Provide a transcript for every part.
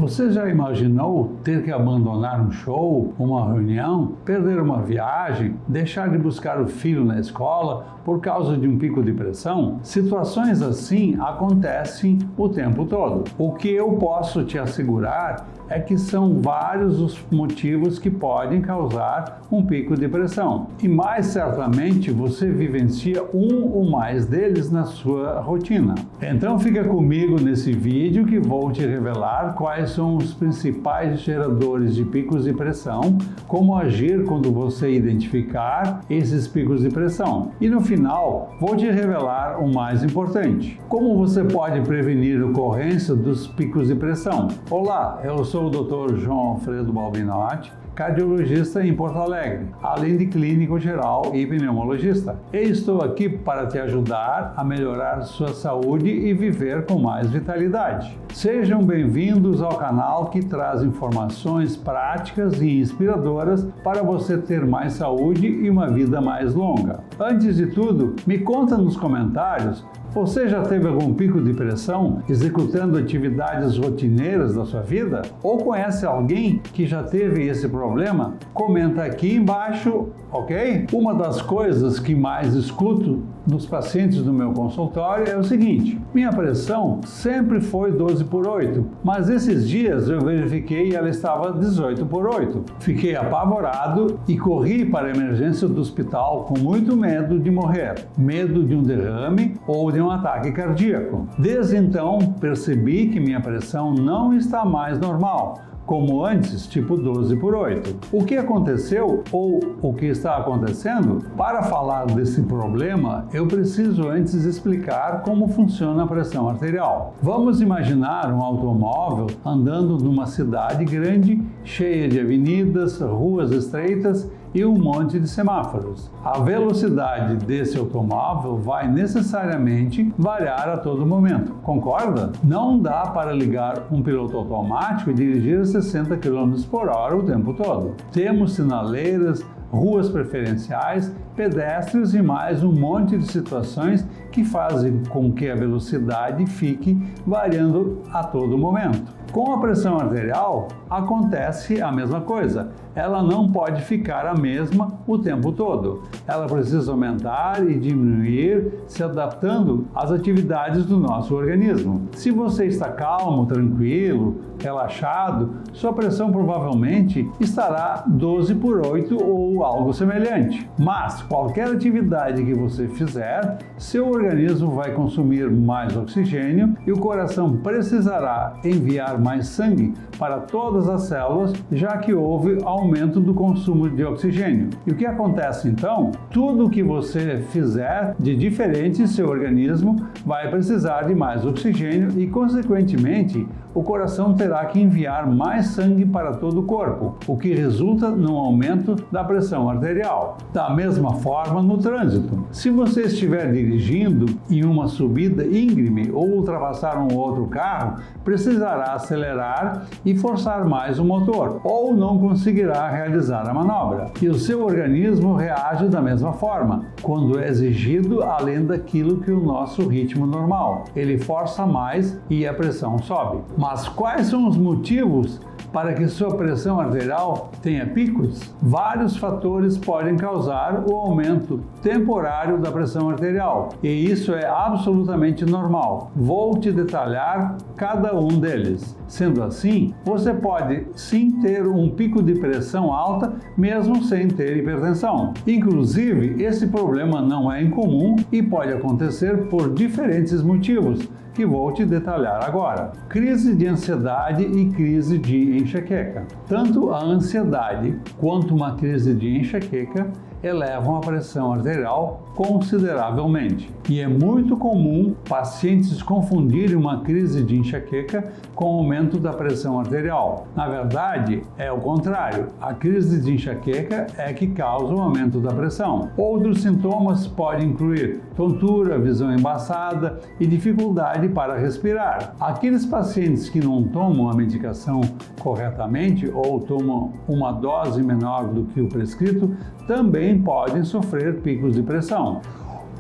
Você já imaginou ter que abandonar um show, uma reunião, perder uma viagem, deixar de buscar o filho na escola por causa de um pico de pressão? Situações assim acontecem o tempo todo. O que eu posso te assegurar é que são vários os motivos que podem causar um pico de pressão. E mais certamente você vivencia um ou mais deles na sua rotina. Então fica comigo nesse vídeo que vou te revelar quais são os principais geradores de picos de pressão, como agir quando você identificar esses picos de pressão. E no final, vou te revelar o mais importante: como você pode prevenir a ocorrência dos picos de pressão. Olá, eu sou o Dr. João Alfredo Balbinotti, cardiologista em Porto Alegre, além de clínico geral e pneumologista. E estou aqui para te ajudar a melhorar sua saúde e viver com mais vitalidade. Sejam bem-vindos ao canal que traz informações práticas e inspiradoras para você ter mais saúde e uma vida mais longa. Antes de tudo, me conta nos comentários: você já teve algum pico de pressão executando atividades rotineiras da sua vida? Ou conhece alguém que já teve esse problema? Comenta aqui embaixo, ok? Uma das coisas que mais escuto dos pacientes do meu consultório é o seguinte: minha pressão sempre foi 12/8, mas esses dias eu verifiquei e ela estava 18/8. Fiquei apavorado e corri para a emergência do hospital com muito medo de morrer, medo de um derrame ou de um ataque cardíaco. Desde então, percebi que minha pressão não está mais normal, como antes, tipo 12/8. O que aconteceu ou o que está acontecendo? Para falar desse problema, eu preciso antes explicar como funciona a pressão arterial. Vamos imaginar um automóvel andando numa cidade grande, cheia de avenidas, ruas estreitas e um monte de semáforos. A velocidade desse automóvel vai necessariamente variar a todo momento, concorda? Não dá para ligar um piloto automático e dirigir a 60 km/h o tempo todo. Temos sinaleiras, ruas preferenciais, pedestres e mais um monte de situações que fazem com que a velocidade fique variando a todo momento. Com a pressão arterial, acontece a mesma coisa. Ela não pode ficar a mesma o tempo todo. Ela precisa aumentar e diminuir, se adaptando às atividades do nosso organismo. Se você está calmo, tranquilo, relaxado, sua pressão provavelmente estará 12/8 ou algo semelhante. Mas qualquer atividade que você fizer, seu organismo vai consumir mais oxigênio e o coração precisará enviar mais sangue para todas as células, já que houve aumento do consumo de oxigênio. E o que acontece então? Tudo o que você fizer de diferente, seu organismo vai precisar de mais oxigênio e, consequentemente, o coração terá que enviar mais sangue para todo o corpo, o que resulta num aumento da pressão arterial. Da mesma forma no trânsito. Se você estiver dirigindo em uma subida íngreme ou ultrapassar um outro carro, precisará acelerar e forçar mais o motor, ou não conseguirá realizar a manobra. E o seu organismo reage da mesma forma, quando é exigido além daquilo que o nosso ritmo normal. Ele força mais e a pressão sobe. Mas quais são os motivos para que sua pressão arterial tenha picos? Vários fatores podem causar o aumento temporário da pressão arterial, e isso é absolutamente normal. Vou te detalhar cada um deles. Sendo assim, você pode sim ter um pico de pressão alta mesmo sem ter hipertensão. Inclusive, esse problema não é incomum e pode acontecer por diferentes motivos, que vou te detalhar agora. Crise de ansiedade e crise de enxaqueca. Tanto a ansiedade quanto uma crise de enxaqueca elevam a pressão arterial consideravelmente. E é muito comum pacientes confundirem uma crise de enxaqueca com o aumento da pressão arterial. Na verdade, é o contrário. A crise de enxaqueca é que causa o aumento da pressão. Outros sintomas podem incluir tontura, visão embaçada e dificuldade para respirar. Aqueles pacientes que não tomam a medicação corretamente ou tomam uma dose menor do que o prescrito também podem sofrer picos de pressão.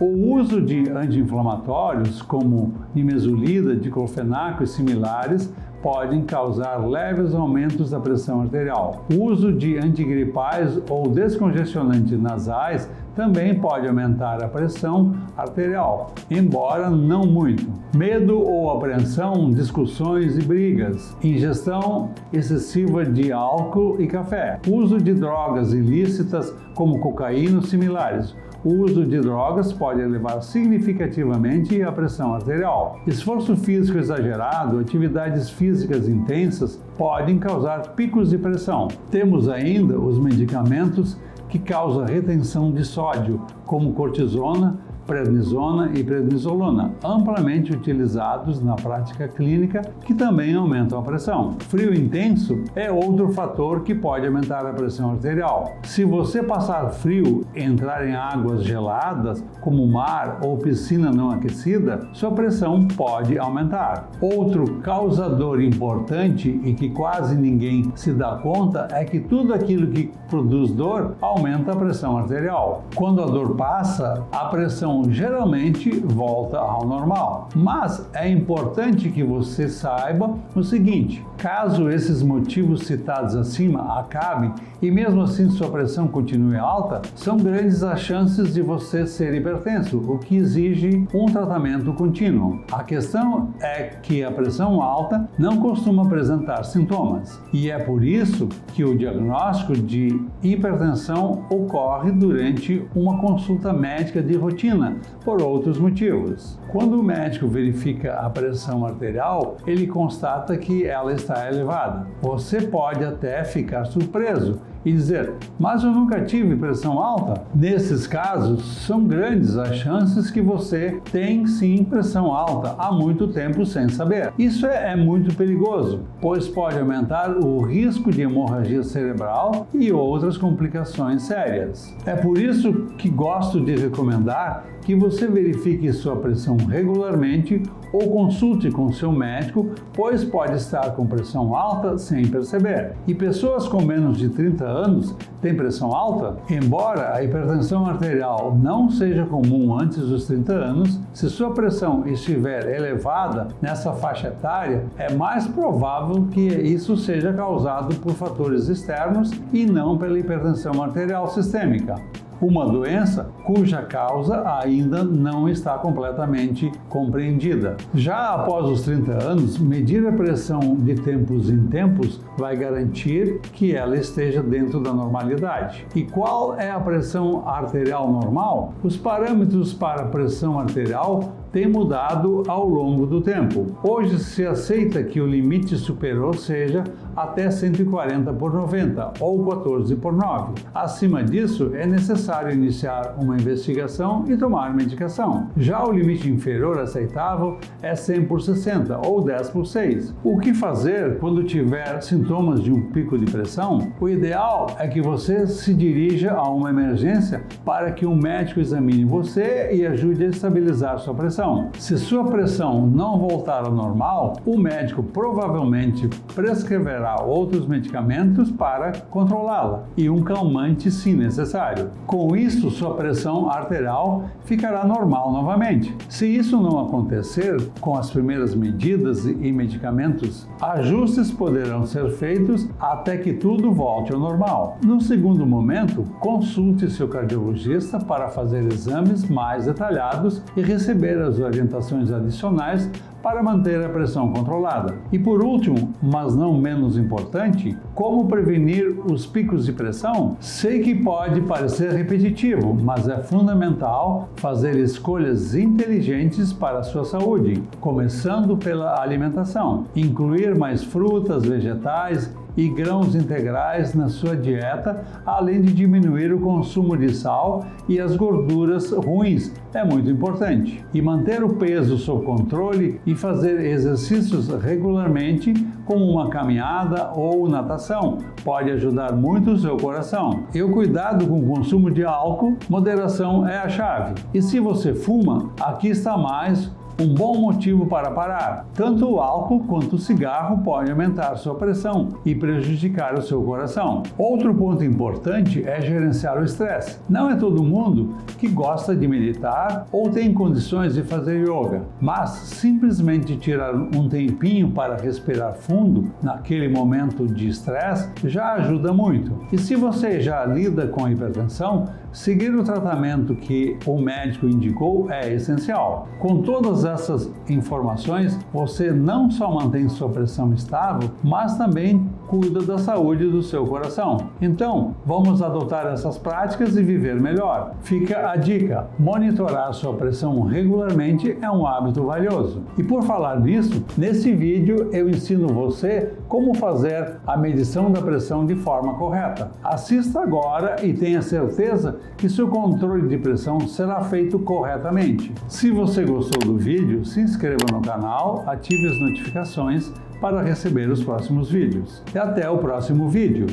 O uso de anti-inflamatórios como nimesulida, diclofenaco e similares podem causar leves aumentos da pressão arterial. O uso de antigripais ou descongestionantes nasais também pode aumentar a pressão arterial, embora não muito. Medo ou apreensão, discussões e brigas, ingestão excessiva de álcool e café, uso de drogas ilícitas como cocaína ou similares. O uso de drogas pode elevar significativamente a pressão arterial. Esforço físico exagerado, atividades físicas intensas podem causar picos de pressão. Temos ainda os medicamentos que causam retenção de sódio, como cortisona, prednisona e prednisolona, amplamente utilizados na prática clínica, que também aumentam a pressão. Frio intenso é outro fator que pode aumentar a pressão arterial. Se você passar frio e entrar em águas geladas, como mar ou piscina não aquecida, sua pressão pode aumentar. Outro causador importante e que quase ninguém se dá conta é que tudo aquilo que produz dor aumenta a pressão arterial. Quando a dor passa, a pressão geralmente volta ao normal. Mas é importante que você saiba o seguinte: caso esses motivos citados acima acabem e mesmo assim sua pressão continue alta, são grandes as chances de você ser hipertenso, o que exige um tratamento contínuo. A questão é que a pressão alta não costuma apresentar sintomas, e é por isso que o diagnóstico de hipertensão ocorre durante uma consulta médica de rotina, por outros motivos. Quando o médico verifica a pressão arterial, ele constata que ela está elevada. Você pode até ficar surpreso e dizer: mas eu nunca tive pressão alta. Nesses casos, são grandes as chances que você tem sim pressão alta há muito tempo sem saber. Isso é muito perigoso, pois pode aumentar o risco de hemorragia cerebral e outras complicações sérias. É por isso que gosto de recomendar que você verifique sua pressão regularmente ou consulte com seu médico, pois pode estar com pressão alta sem perceber. E pessoas com menos de 30 anos têm pressão alta? Embora a hipertensão arterial não seja comum antes dos 30 anos, se sua pressão estiver elevada nessa faixa etária, é mais provável que isso seja causado por fatores externos e não pela hipertensão arterial sistêmica, uma doença cuja causa ainda não está completamente compreendida. Já após os 30 anos, medir a pressão de tempos em tempos vai garantir que ela esteja dentro da normalidade. E qual é a pressão arterial normal? Os parâmetros para a pressão arterial têm mudado ao longo do tempo. Hoje se aceita que o limite superior seja até 140/90 ou 14/9. Acima disso, é necessário iniciar uma investigação e tomar medicação. Já o limite inferior aceitável é 100/60 ou 10/6. O que fazer quando tiver sintomas de um pico de pressão? O ideal é que você se dirija a uma emergência para que um médico examine você e ajude a estabilizar sua pressão. Se sua pressão não voltar ao normal, o médico provavelmente prescreverá outros medicamentos para controlá-la e um calmante se necessário. Com isso, sua pressão arterial ficará normal novamente. Se isso não acontecer com as primeiras medidas e medicamentos, ajustes poderão ser feitos até que tudo volte ao normal. No segundo momento, consulte seu cardiologista para fazer exames mais detalhados e receber as orientações adicionais para manter a pressão controlada. E por último, mas não menos importante, como prevenir os picos de pressão? Sei que pode parecer repetitivo, mas é fundamental fazer escolhas inteligentes para a sua saúde, começando pela alimentação. Incluir mais frutas, vegetais e grãos integrais na sua dieta, além de diminuir o consumo de sal e as gorduras ruins, é muito importante. E manter o peso sob controle e fazer exercícios regularmente, como uma caminhada ou natação, pode ajudar muito o seu coração. E o cuidado com o consumo de álcool, moderação é a chave. E se você fuma, aqui está mais um bom motivo para parar. Tanto o álcool quanto o cigarro podem aumentar sua pressão e prejudicar o seu coração. Outro ponto importante é gerenciar o estresse. Não é todo mundo que gosta de meditar ou tem condições de fazer yoga, mas simplesmente tirar um tempinho para respirar fundo naquele momento de estresse já ajuda muito. E se você já lida com hipertensão, seguir o tratamento que o médico indicou é essencial. Com todas essas informações, você não só mantém sua pressão estável, mas também cuida da saúde do seu coração. Então, vamos adotar essas práticas e viver melhor. Fica a dica: monitorar sua pressão regularmente é um hábito valioso. E por falar nisso, nesse vídeo eu ensino você como fazer a medição da pressão de forma correta. Assista agora e tenha certeza que seu controle de pressão será feito corretamente. Se você gostou do vídeo, se inscreva no canal, ative as notificações para receber os próximos vídeos. E até o próximo vídeo.